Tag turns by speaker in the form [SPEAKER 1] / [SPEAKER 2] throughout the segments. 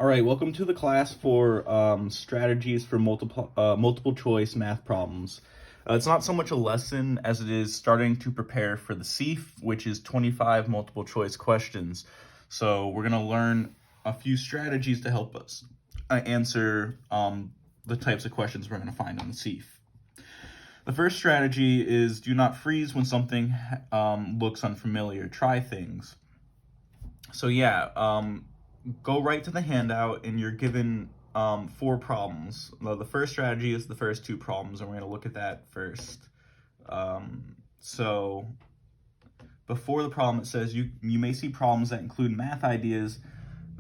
[SPEAKER 1] All right, welcome to the class for strategies for multiple choice math problems. It's not so much a lesson as it is starting to prepare for the CEEF, which is 25 multiple choice questions. So we're going to learn a few strategies to help us answer the types of questions we're going to find on the CEEF. The first strategy is do not freeze when something looks unfamiliar. Try things. So go right to the handout and you're given 4 problems. Well, the first strategy is the first 2 problems, and we're going to look at that first. So before the problem, it says you may see problems that include math ideas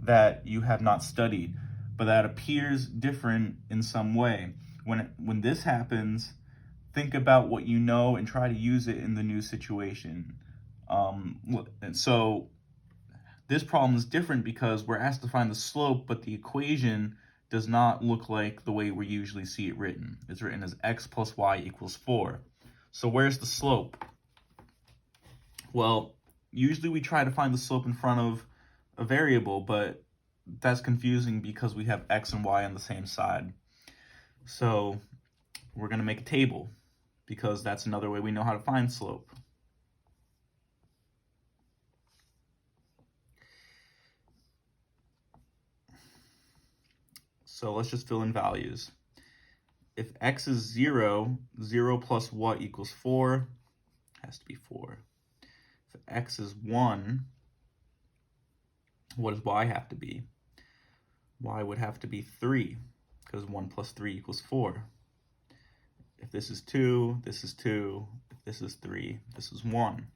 [SPEAKER 1] that you have not studied, but that appears different in some way. When this happens, think about what you know and try to use it in the new situation. And so this problem is different because we're asked to find the slope, but the equation does not look like the way we usually see it written. It's written as x plus y equals 4. So where's the slope? Well, usually we try to find the slope in front of a variable, but that's confusing because we have x and y on the same side. So we're going to make a table because that's another way we know how to find slope. So let's just fill in values. If x is 0, 0 plus what equals 4? Has to be 4. If x is 1, what does y have to be? Y would have to be 3, because 1 plus 3 equals 4. If this is 2, this is 2. If this is 3, this is 1.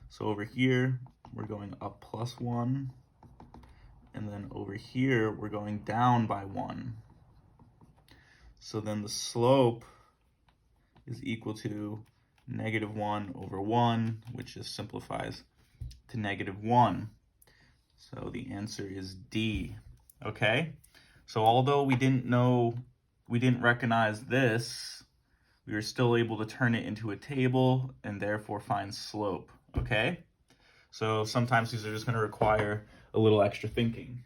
[SPEAKER 1] So over here, we're going up plus 1. And then over here, we're going down by 1. So then the slope is equal to -1 over 1, which just simplifies to -1. So the answer is D. Okay? So although we didn't recognize this, we were still able to turn it into a table and therefore find slope. Okay? So sometimes these are just going to require a little extra thinking.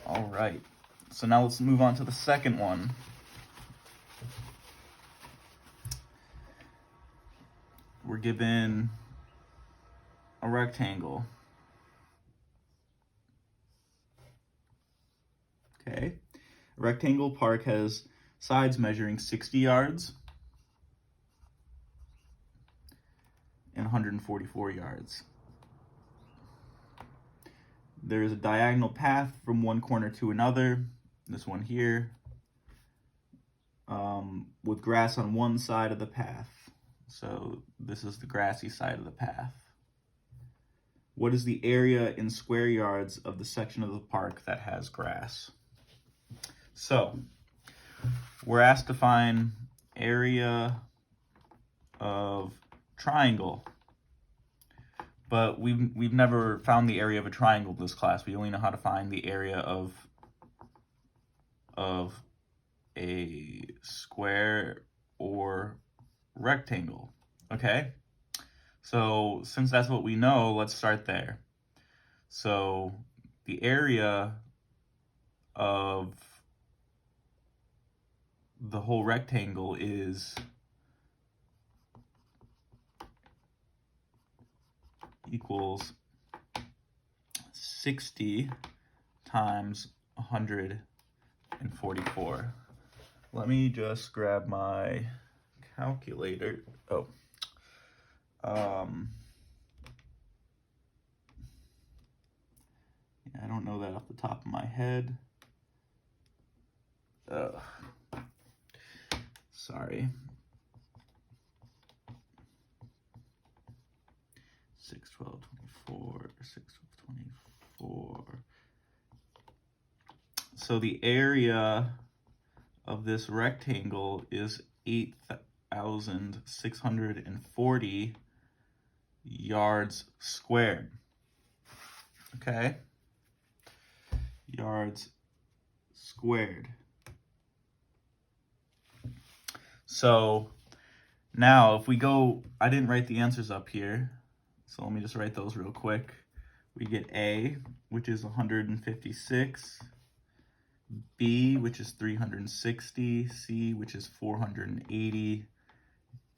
[SPEAKER 1] All right, so now let's move on to the second one. We're given a rectangle. Okay, a rectangle park has sides measuring 60 yards and 144 yards. There is a diagonal path from one corner to another, this one here, with grass on one side of the path. So this is the grassy side of the path. What is the area in square yards of the section of the park that has grass? So we're asked to find area of triangle, but we've never found the area of a triangle in this class. We only know how to find the area of a square or rectangle. Okay? So since that's what we know, let's start there. So the area of the whole rectangle is equals 60 times 144. Let me just grab my calculator. I don't know that off the top of my head. Sorry. 6, 12, 24, 6, 12, 24. So the area of this rectangle is 8,640 yards squared. Okay? Yards squared. So now if we go, I didn't write the answers up here. So let me just write those real quick. We get A, which is 156, B, which is 360, C, which is 480,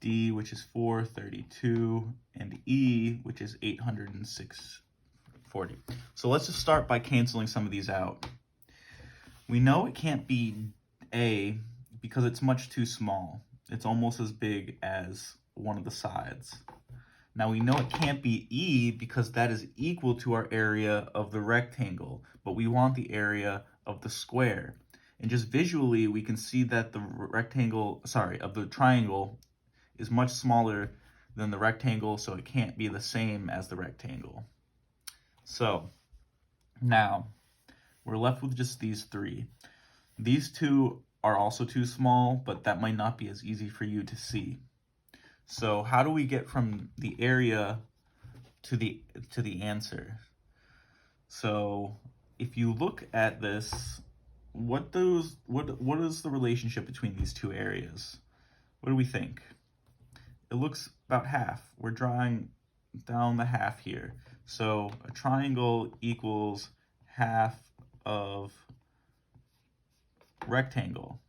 [SPEAKER 1] D, which is 432, and E, which is 806.40. So let's just start by canceling some of these out. We know it can't be A because it's much too small. It's almost as big as one of the sides. Now we know it can't be E because that is equal to our area of the rectangle, but we want the area of the square. And just visually, we can see that the triangle is much smaller than the rectangle, so it can't be the same as the rectangle. So now we're left with just these three. These two are also too small, but that might not be as easy for you to see. So how do we get from the area to the answer? So if you look at this, what is the relationship between these two areas? What do we think? It looks about half. We're drawing down the half here. So a triangle equals half of rectangle.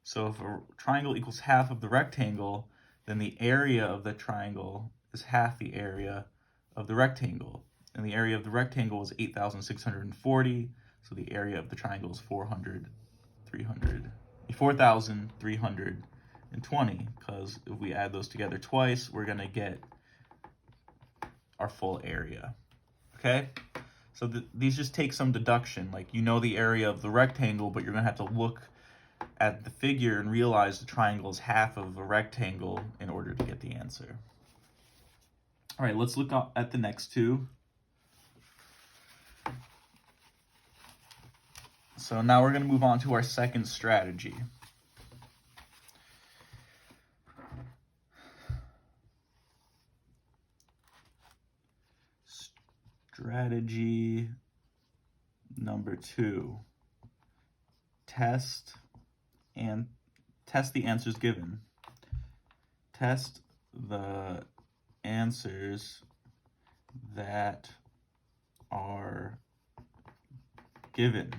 [SPEAKER 1] So if a triangle equals half of the rectangle, then the area of the triangle is half the area of the rectangle. And the area of the rectangle is 8,640, so the area of the triangle is 4,320, because if we add those together twice, we're going to get our full area. Okay? So these just take some deduction. Like, you know the area of the rectangle, but you're going to have to look at the figure and realize the triangle is half of a rectangle in order to get the answer. All right, let's look at the next two. So now we're going to move on to our second strategy. Strategy number 2. Test the answers given. Test the answers that are given.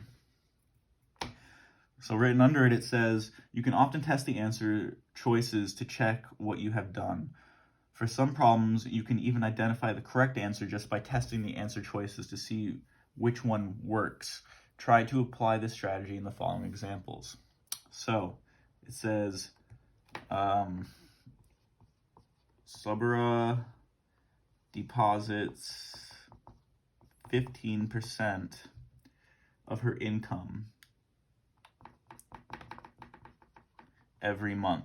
[SPEAKER 1] So written under it, it says, you can often test the answer choices to check what you have done. For some problems, you can even identify the correct answer just by testing the answer choices to see which one works. Try to apply this strategy in the following examples. So it says, Sabra deposits 15% of her income every month.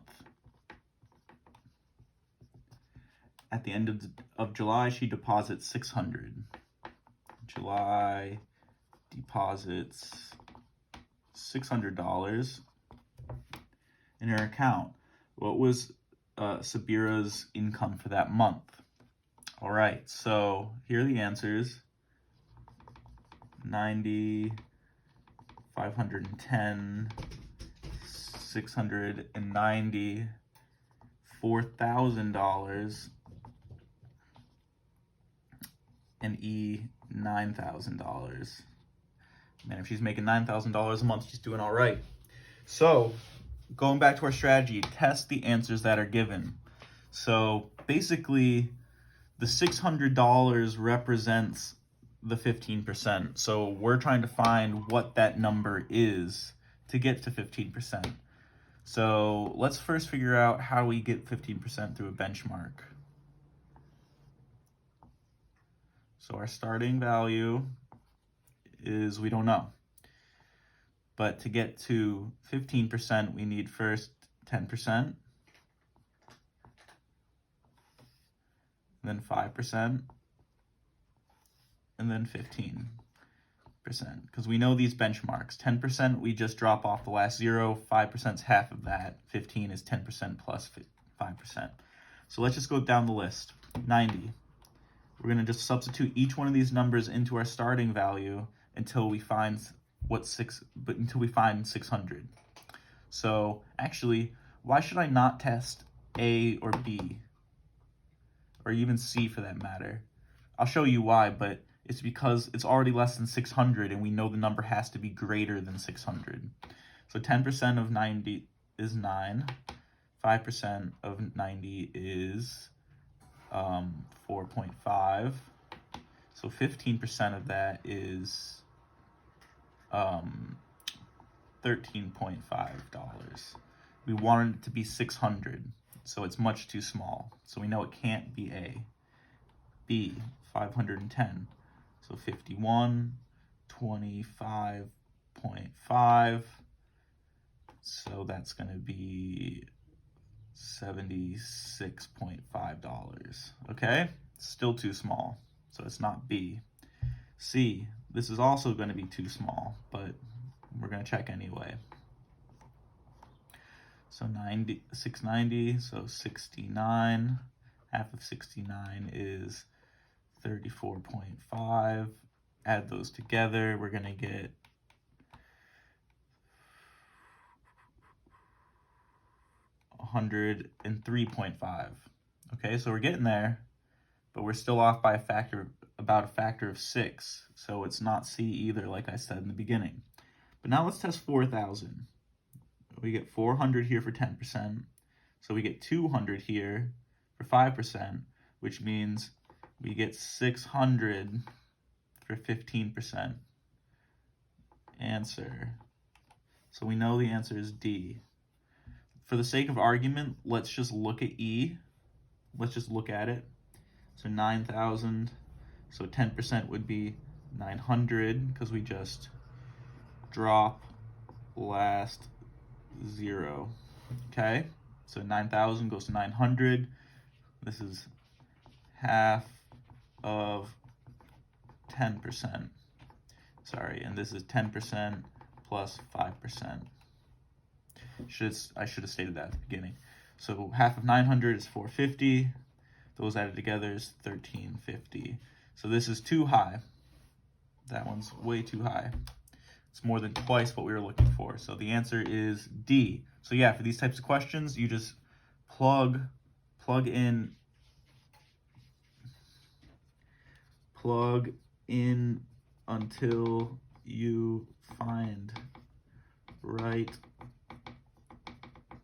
[SPEAKER 1] At the end of July, she deposits $600. July deposits $600 in her account. What was Sabira's income for that month? All right, so here are the answers. 90, 510, 690, $4,000, and E, $9,000. Man, if she's making $9,000 a month, she's doing all right. So, going back to our strategy, test the answers that are given. So, basically, the $600 represents the 15%. So, we're trying to find what that number is to get to 15%. So, let's first figure out how we get 15% through a benchmark. So, our starting value is, we don't know. But to get to 15%, we need first 10%, then 5%, and then 15%. Because we know these benchmarks. 10%, we just drop off the last zero. 5% is half of that. 15 is 10% plus 5%. So let's just go down the list. 90. We're going to just substitute each one of these numbers into our starting value until we find until we find 600. So actually, why should I not test A or B, or even C for that matter? I'll show you why, but it's because it's already less than 600, and we know the number has to be greater than 600. So 10% of 90 is 9. 5% of 90 is 4.5. So 15% of that is $13.5. We wanted it to be 600, so it's much too small. So we know it can't be A. B, 510. So 51, 25.5. So that's going to be $76.5. Okay? Still too small. So it's not B. C, this is also going to be too small, but we're going to check anyway. So 690, so 69. Half of 69 is 34.5. Add those together, we're going to get 103.5. Okay, so we're getting there, but we're still off by about a factor of 6. So it's not C either, like I said in the beginning. But now let's test 4,000. We get 400 here for 10%. So we get 200 here for 5%, which means we get 600 for 15%. Answer. So we know the answer is D. For the sake of argument, let's just look at E. Let's just look at it. So 9,000. So 10% would be 900, because we just drop last 0. Okay? So 9,000 goes to 900. This is half of 10%. Sorry, and this is 10% plus 5%. I should have stated that at the beginning. So half of 900 is 450. Those added together is 1350. So this is too high. That one's way too high. It's more than twice what we were looking for. So the answer is D. So yeah, for these types of questions, you just plug in until you find right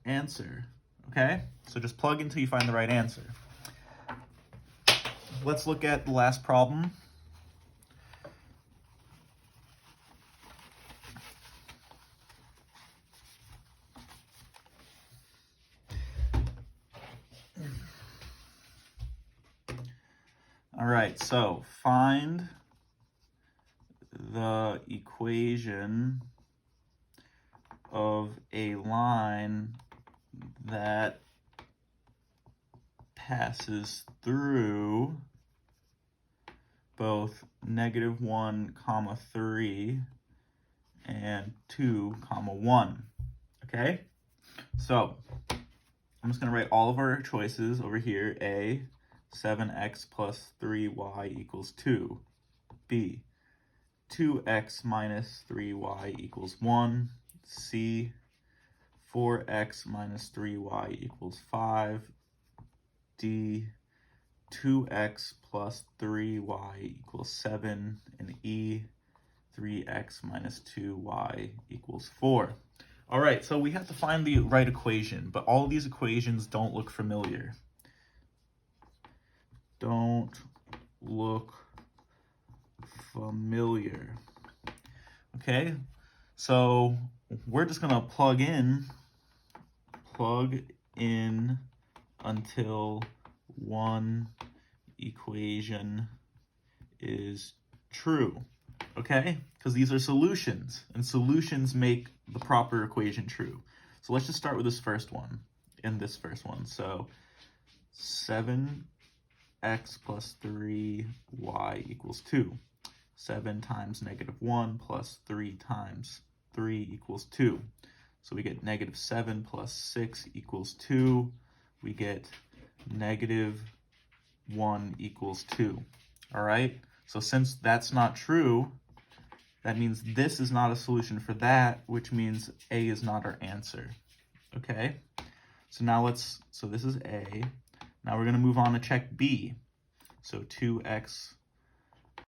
[SPEAKER 1] answer. Okay? So just plug until you find the right answer. Let's look at the last problem. All right, so find the equation of a line that passes through both -1, 3 and 2, 1. Okay? So I'm just going to write all of our choices over here. A, 7x plus 3y equals 2. B, 2x minus 3y equals 1. C, 4x minus 3y equals 5. D, 2x plus 3y equals 7. And E, 3x minus 2y equals 4. All right, so we have to find the right equation, but all of these equations don't look familiar. Don't look familiar. Okay, so we're just gonna plug in until one equation is true. Okay, because these are solutions, and solutions make the proper equation true. So let's just start with this first one, So 7x plus 3y equals 2. 7 times -1 plus 3 times 3 equals 2. So we get -7 plus 6 equals 2. We get -1 equals 2. All right? So since that's not true, that means this is not a solution for that, which means A is not our answer. Okay? So now so this is A. Now we're going to move on to check B. So 2x